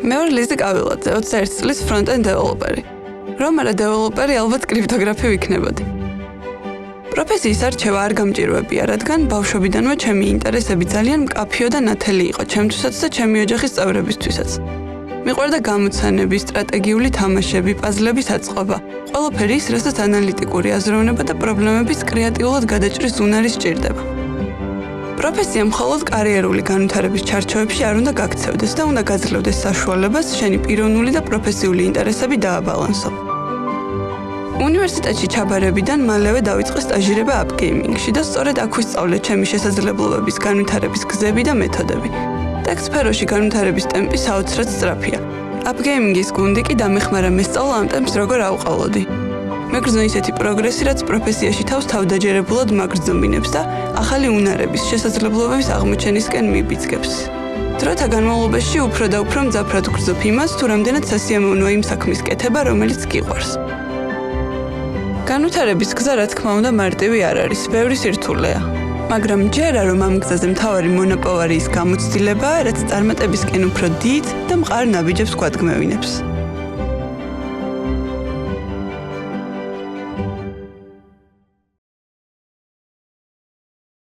მე ვარ ლიზი კავილაძე, 21 წლის ფრონტ-ენდ დეველოპერი. რომ არა დეველოპერი, ალბათ კრიპტოგრაფი ვიქნებოდი. პროფესიის არჩევა არ გამჭირვებია, რადგან ბავშვობიდანვე ჩემი ინტერესები ძალიან მკაფიო და ნათელი იყო ჩემთვისაც და ჩემი ოჯახის წევრებისთვისაც. მიყვარდა გამოცანები, სტრატეგიული თამაშები, პაზლების აწყობა. ყველაფერი ის, რასაც ანალიტიკური აზროვნება და პრობლემების კრეატიულად გადაჭრის უნარი სჭირდება. პროფესია მხოლოდ კარიერული განვითარების ჩარჩოებში არ უნდა გაქცევდეს და უნდა გაძლევდეს საშუალებას შენი პიროვნული და პროფესიული ინტერესები დააბალანსო. უნივერსიტეტში ჩაბარებიდან მალევე დავიწყე სტაჟირება აპგეიმინგში და სწორედ აქ ვისწავლე ჩემი შესაძლებლობების განვითარების გზები და მეთოდები. ტექ სფეროში განვითარების ტემპი საოცრად სწრაფია. აპგეიმინგის გუნდი კი დამეხმარა მესწავლა ამ ტემპს როგორ ავყოლოდი. მეგრძნო ისეთი პროგრესი, რაც პროფესიაში თავს თავდაჯერებულად მაგრძნობინებს და ახალი უნარების, შესაძლებლობების აღმოჩენისკენ მიბიძგებს. დროთა განმავლობაში უფრო და უფრო მძაფრად ვგრძნობ იმას, თუ რამდენად სასიამოვნოა იმ საქმის კეთება, რომელიც გიყვარს. განვითარების გზა, რა თქმა უნდა, მარტივი არ არის, ბევრი სირთულეა. მაგრამ ჯერა რომ ამ გზაზე მთავარი მონოპოვარი ის გამოცდილებაა, რაც წარმატებისკენ უფრო დიდ და მყარ ნაბიჯებს გვადგმევინებს.